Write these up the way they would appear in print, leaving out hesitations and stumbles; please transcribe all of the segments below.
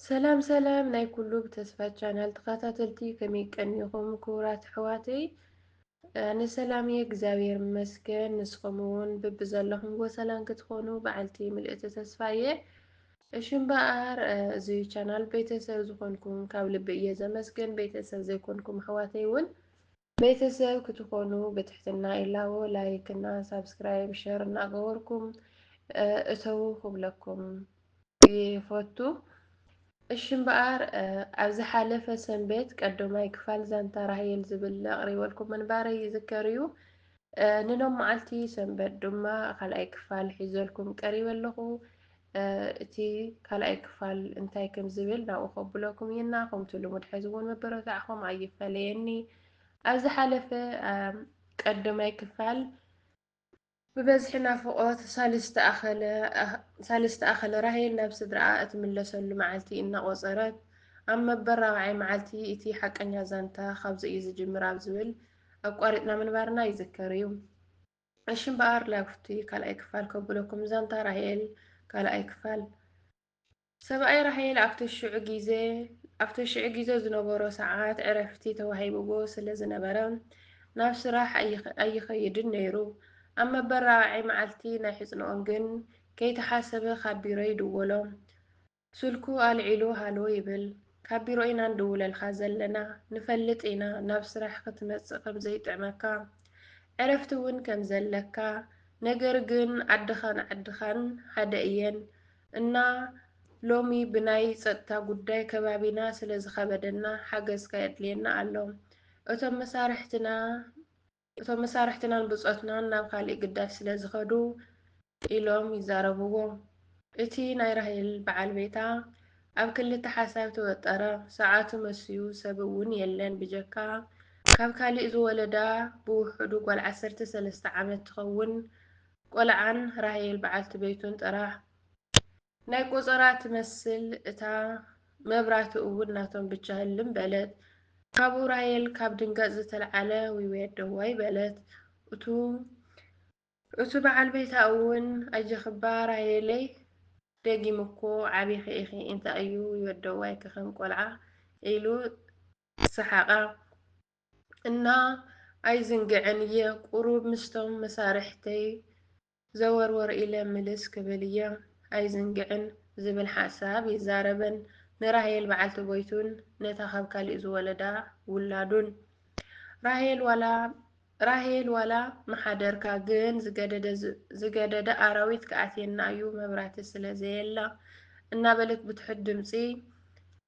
ሰላም ሰላም ናይ ኩሉ ብተስፋ ቻናል ተኸታተልቲ ከመይ ቀኒኹም ክቡራት ኣሕዋተይ ኣነ ሰላም እየ እግዚኣብሔር ይመስገን ንስኹም እውን በብዘለኹምዎ ሰላም ክትኾኑ በዓልቲ ምልእቲ ተስፋ እየ እሽም በኣር እዚ ቻናል ቤተሰብ ዝኾንኩም ካብ ልቢ እየ ዘመስግን ቤተሰብ ዘይኮንኩም ኣሕዋተይ እውን ቤተሰብ ክትኾኑ ብትሕትና ኢላዎ ላይክ እና ሳብስክራይብ ሸር እናገበርኩም እተው ክብለኩም ይፈቱ እሽም በኣር ኣብ ዝሓለፈ ሰንበት ቀዳማይ ክፋል ዛንታ ራሄል ዝብል ኣቕሪበልኩም ምንባረይ ይዝከር እዩ ንኖም መዓልቲ ሰንበት ድማ ካልኣይ ክፋል ሒዘልኩም ቀሪበ ኣለኹ እቲ ካልኣይ ክፋል እንታይ ከም ዝብል ናብኡ ከብለኩም እየና ከምቲ ልሙድ ሕዚ እውን መበረታዕኹም ኣይፈለየኒ ኣብ ዝሓለፈ ቀዳማይ ክፋል ብበዝሒ ናፍቖት ሳልስተ ኣኸለ ራሄል ናብ ስድራኣ እትምለሰሉ መዓልቲ እናቆፀረት ኣብ መበራብዓይ መዓልቲ እቲ ሓቀኛ ዛንታ ካብዚ እዩ ዝጅምር ኣብ ዝብል ኣቋሪጥና ምንባርና ይዝከር እዩ እሽም በኣር ላብቲ ካልኣይ ክፋል ከብለኩም ዛንታ ራሄል ካልኣይ ክፋል ሰብኣይ ራሄል ኣብቲ ሽዑ ግዜ ዝነበሮ ሰዓት ዕረፍቲ ተዋሂብዎ ስለ ዝነበረ ናብ ስራሕ ኣይኸይድን ነይሩ ኣብ መበራብዓይ መዓልቲ ናይ ሕፅንኦም ግን ከይተሓሰበ ካብ ቢሮ ይድወሎ ስልኩ ኣልዒሉ ሃሎ ይብል ካብ ቢሮ ኢና ንድውለልካ ዘለና ንፈልጥ ኢና ናብ ስራሕ ክትመፅእ ከም ዘይጥዕመካ ዕረፍቲ እውን ከም ዘለካ ነገር ግን ዓድኻን ሓደ እየን እና ሎሚ ብናይ ፀጥታ ጉዳይ ከባቢና ስለ ዝኸበደና ሓገዝካ የድልየና ኣሎ እቶም መሳርሕትናን ብፆትናን ናብ ካሊእ ግዳጅ ስለ ዝኸዱ ኢሎም ይዛረብዎ እቲ ናይ ራሄል በዓል ቤታ ኣብ ክልተ ሓሳብ ተወጠረ ሰዓቱ መስዩ ሰብ እውን የለን ብጀካ ካብ ካሊእ ዝወለዳ ብውሕዱ ጓል 13 ዓመት ትኸውን ቆልዓን ራሄል በዓልቲ ቤቱን ጥራሕ ናይ ቆፀራ ትመስል እታ መብራህቲ እውን ናቶም ብቻ ህልም በለት ካብኡ ራሄል ካብ ድንገት ዝተልዓለ ውይወደዋይ በለት እቱ በዓል ቤታ እውን ኣጀኽባ ራሄለይ ደጊም እኮ ዓቢኺ ኢኺ እንታይ እዩ ይወደዋይ ክኸም ቆልዓ ኢሉ ሰሓቓ እና ኣይዝንግዕን እየ ቁሩብ ምስቶም መሳርሕተይ ዘወርወር ኢለ ምልስ ክብል እየ ኣይዝንግዕን ዝብል ሓሳብ ይዛረበን ንራሄል በዓልቲ ጎይቱን ነታ ካብ ካሊእ ዝወለዳ ውላዱን ራሄል ዋላ መሓደርካ ግን ዝገደደ ኣራዊት ከኣትየና እዩ መብራህቲ ስለ ዘየላ እናበለት ብትሑት ድምፂ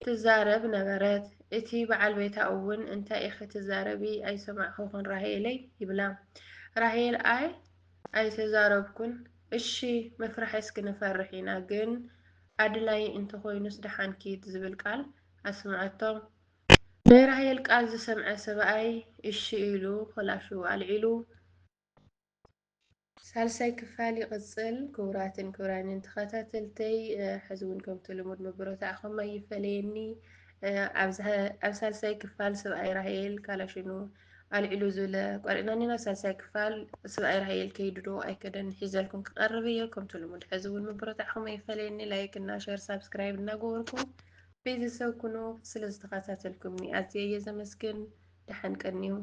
ትዛረብ ነበረት እቲ በዓል ቤታ እውን እንታይ ኢኺ ትዛረቢ ኣይሰማዕኹን ራሄለይ ይብላ ራሄል ኣይተዛረብኩን እሺ መፍርሒ እስኪ ንፈርሕ ኢና ግን ኣድላይ እንተኮይኑስ ድሓንኪት ዝብል ቃል ኣስምዐቶም ናይ ራሄል ቃል ዝሰምዐ ሰብኣይ እሺ ኢሉ ክላሹ ኣልዒሉ ሳልሳይ ክፋል ይቕፅል ክቡራትን ክቡራንን ተኸታተልተይ ሕዚ እውን ከምቲ ልሙድ መበረታዕኹም ኣይፈለየኒ ኣብ ሳልሳይ ክፋል ሰብኣይ ራሄል ካላሽኑ ኣልዒሉ ዝብለ ቆሪእና ኒና ሳልሳይ ክፋል ሰብኣይ ራሄል ከይዱ ዶ ኣይከደን ሒዘልኩም ክቐርብ እየ ከምቲ ልሙድ ሕዚ እውን መበረታዕኹም ኣይፈለየኒ ላይክ እና ሸር ሳብስክራይብ እናገበርኩም ቤተሰብ ኩኑ ስለ ዝተኸታተልኩምኒ ኣዝየ እየ ዘመስግን ድሓን ቀኒዩ